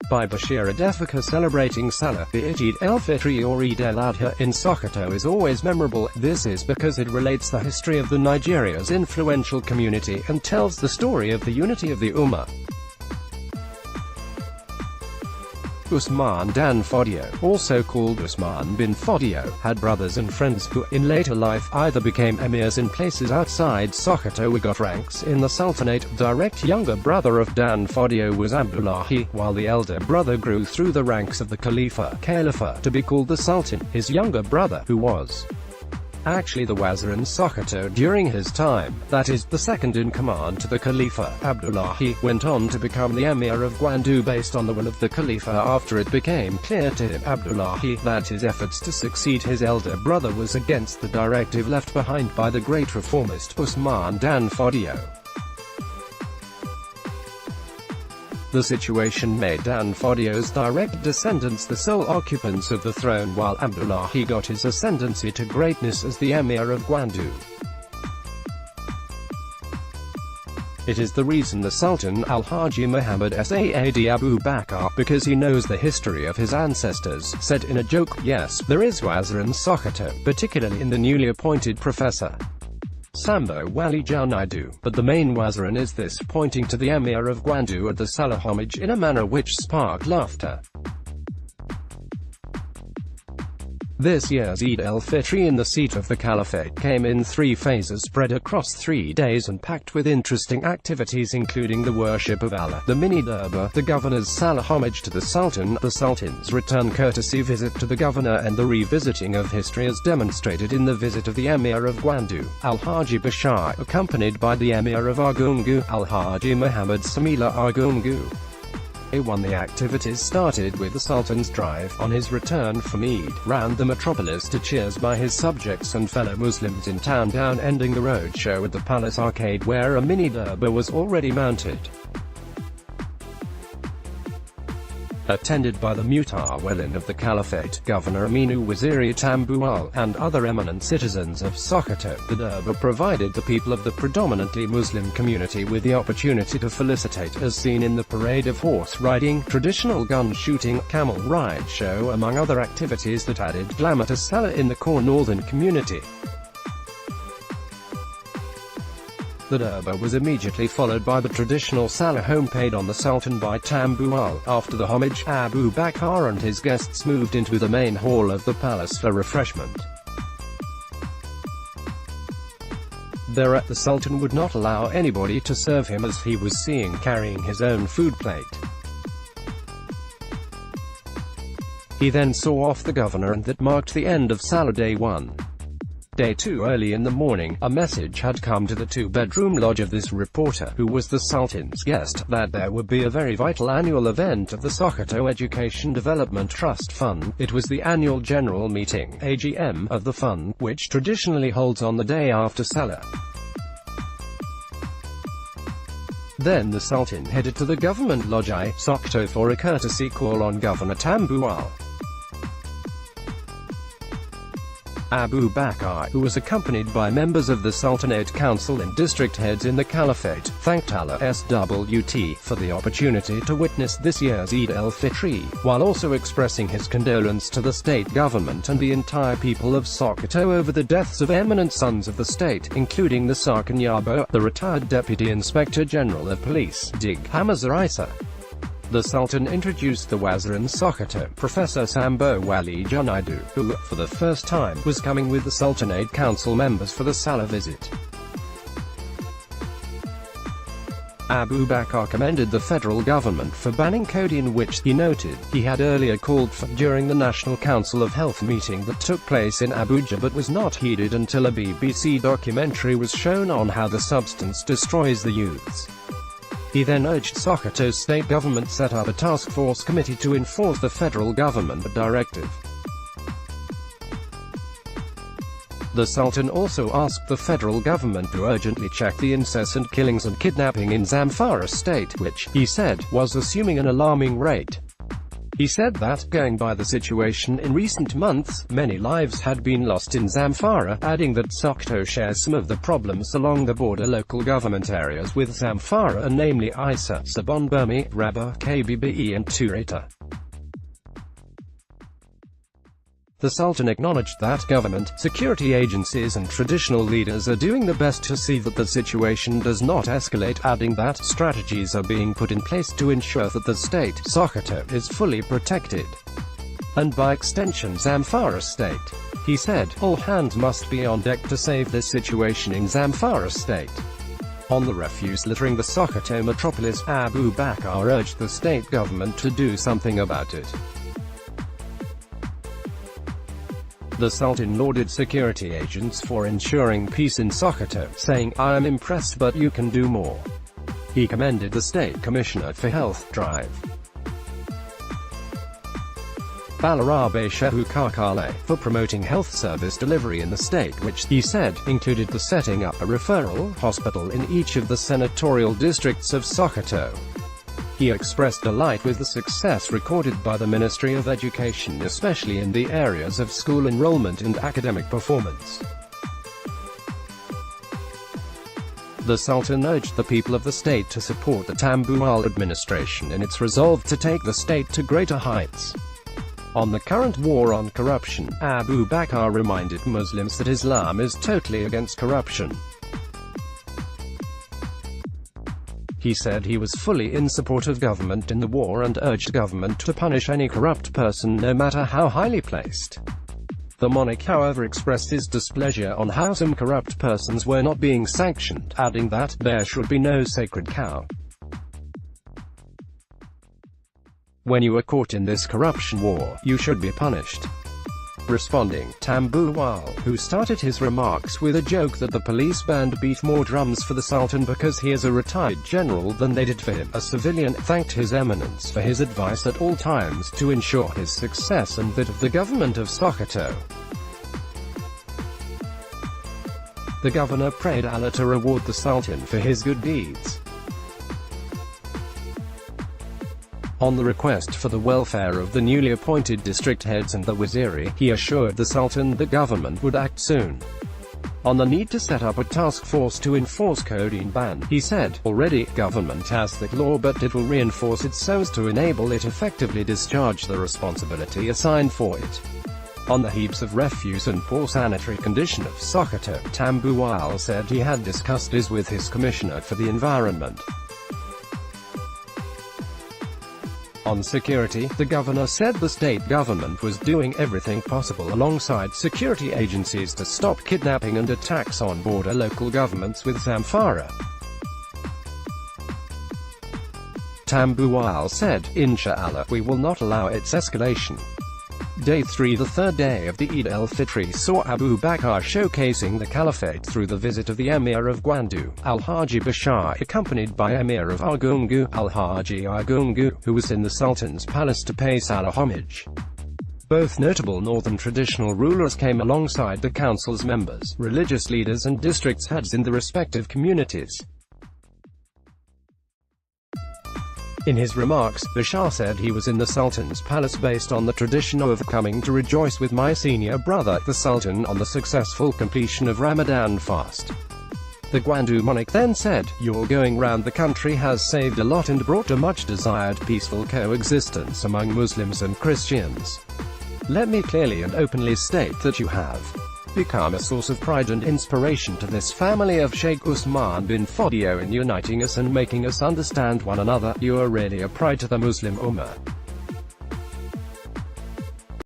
by Bashir Adefika celebrating Salah. The Eid el-Fitr or Eid el-Adha in Sokoto is always memorable. This is because it relates the history of the Nigeria's influential community and tells the story of the unity of the Ummah. Usman Dan Fodio, also called Usman bin Fodio, had brothers and friends who, in later life, either became emirs in places outside Sokoto or got ranks in the Sultanate. Direct younger brother of Dan Fodio was Abdullahi, while the elder brother grew through the ranks of the Khalifa to be called the Sultan. His younger brother, who was actually the Wazir in Sokoto during his time, that is, the second in command to the Khalifa, Abdullahi, went on to become the Emir of Gwandu based on the will of the Khalifa after it became clear to him, Abdullahi, that his efforts to succeed his elder brother was against the directive left behind by the great reformist Usman Dan Fodio. The situation made Dan Fodio's direct descendants the sole occupants of the throne, while Abdullahi got his ascendancy to greatness as the Emir of Gwandu. It is the reason the Sultan Al-Haji Muhammad Saad Abu Bakr, because he knows the history of his ancestors, said in a joke, "Yes, there is Wazir in Sokoto, particularly in the newly appointed Professor Sambo Wali Junaidu, but the main Wazirin is this," pointing to the Emir of Gwandu at the Salah homage in a manner which sparked laughter. This year's Eid el-Fitr in the seat of the Caliphate came in 3 phases spread across 3 days and packed with interesting activities including the worship of Allah, the mini Durbar, the governor's Salah homage to the Sultan, the Sultan's return courtesy visit to the governor, and the revisiting of history as demonstrated in the visit of the Emir of Gwandu, Al-Haji Bashar, accompanied by the Emir of Argungu, Al-Haji Muhammad Samila Argungu. The activities started with the Sultan's drive, on his return from Eid, round the metropolis to cheers by his subjects and fellow Muslims in town, ending the roadshow at the Palace Arcade where a mini Durbar was already mounted. Attended by the Mutawallin of the Caliphate, Governor Aminu Waziri Tambuwal, and other eminent citizens of Sokoto, the Durbar provided the people of the predominantly Muslim community with the opportunity to felicitate, as seen in the parade of horse riding, traditional gun shooting, camel ride show among other activities that added glamour to Salah in the core northern community. The Durbar was immediately followed by the traditional Salah home paid on the Sultan by Tambuwal. After the homage, Abu Bakr and his guests moved into the main hall of the palace for refreshment. Thereat the Sultan would not allow anybody to serve him, as he was seen carrying his own food plate. He then saw off the governor, and that marked the end of Salah Day 1. Day 2. Early in the morning, a message had come to the 2-bedroom lodge of this reporter, who was the Sultan's guest, that there would be a very vital annual event of the Sokoto Education Development Trust Fund. It was the annual general meeting, AGM, of the fund, which traditionally holds on the day after Salah. Then the Sultan headed to the government lodge I, Sokoto for a courtesy call on Governor Tambuwal. Abu Bakr, who was accompanied by members of the Sultanate Council and district heads in the Caliphate, thanked Allah SWT for the opportunity to witness this year's Eid el-Fitr, while also expressing his condolence to the state government and the entire people of Sokoto over the deaths of eminent sons of the state, including the Sarkin Yabo, the retired Deputy Inspector General of Police, Dig. Hamza Isa. The Sultan introduced the Wazir in Sokoto, Professor Sambo Wali Junaidu, who, for the first time, was coming with the Sultanate Council members for the Salah visit. Abu Bakr commended the federal government for banning codeine, which, he noted, he had earlier called for, during the National Council of Health meeting that took place in Abuja but was not heeded until a BBC documentary was shown on how the substance destroys the youths. He then urged Sokoto's state government set up a task force committee to enforce the federal government directive. The Sultan also asked the federal government to urgently check the incessant killings and kidnapping in Zamfara state, which, he said, was assuming an alarming rate. He said that, going by the situation in recent months, many lives had been lost in Zamfara, adding that Sokoto shares some of the problems along the border local government areas with Zamfara, namely Isa, Sabon Burmi, Rabba, KBBE and Turita. The Sultan acknowledged that government, security agencies and traditional leaders are doing the best to see that the situation does not escalate, adding that strategies are being put in place to ensure that the state, Sokoto, is fully protected. And by extension Zamfara state. He said, all hands must be on deck to save this situation in Zamfara state. On the refuse littering the Sokoto metropolis, Abu Bakr urged the state government to do something about it. The Sultan lauded security agents for ensuring peace in Sokoto, saying, I am impressed but you can do more. He commended the State Commissioner for Health Drive, Balarabe Shehu Kakale, for promoting health service delivery in the state, which, he said, included the setting up a referral hospital in each of the senatorial districts of Sokoto. He expressed delight with the success recorded by the Ministry of Education, especially in the areas of school enrollment and academic performance. The Sultan urged the people of the state to support the Tambuwal administration in its resolve to take the state to greater heights. On the current war on corruption, Abu Bakr reminded Muslims that Islam is totally against corruption. He said he was fully in support of government in the war and urged government to punish any corrupt person no matter how highly placed. The monarch however expressed his displeasure on how some corrupt persons were not being sanctioned, adding that, there should be no sacred cow. When you are caught in this corruption war, you should be punished. Responding, Tambuwal, who started his remarks with a joke that the police band beat more drums for the Sultan because he is a retired general than they did for him, a civilian, thanked His Eminence for his advice at all times to ensure his success and that of the government of Sokoto. The governor prayed Allah to reward the Sultan for his good deeds. On the request for the welfare of the newly appointed district heads and the Waziri, he assured the Sultan that government would act soon. On the need to set up a task force to enforce codeine ban, he said, already, government has the law but it will reinforce it so as to enable it effectively discharge the responsibility assigned for it. On the heaps of refuse and poor sanitary condition of Sokoto, Tambuwal said he had discussed this with his commissioner for the environment. On security, the governor said the state government was doing everything possible alongside security agencies to stop kidnapping and attacks on border local governments with Zamfara. Tambuwal said, Inshallah, we will not allow its escalation. Day 3, the third day of the Eid al-Fitr, saw Abu Bakr showcasing the caliphate through the visit of the Emir of Gwandu, Al-Haji Bashar, accompanied by Emir of Argungu, Al-Haji Argungu, who was in the Sultan's palace to pay Salah homage. Both notable northern traditional rulers came alongside the council's members, religious leaders and district heads in the respective communities. In his remarks, Bashar said he was in the Sultan's palace based on the tradition of coming to rejoice with my senior brother, the Sultan, on the successful completion of Ramadan fast. The Gwandu monarch then said, your going round the country has saved a lot and brought a much-desired peaceful coexistence among Muslims and Christians. Let me clearly and openly state that you have become a source of pride and inspiration to this family of Sheikh Usman bin Fodio in uniting us and making us understand one another. You are really a pride to the Muslim Ummah.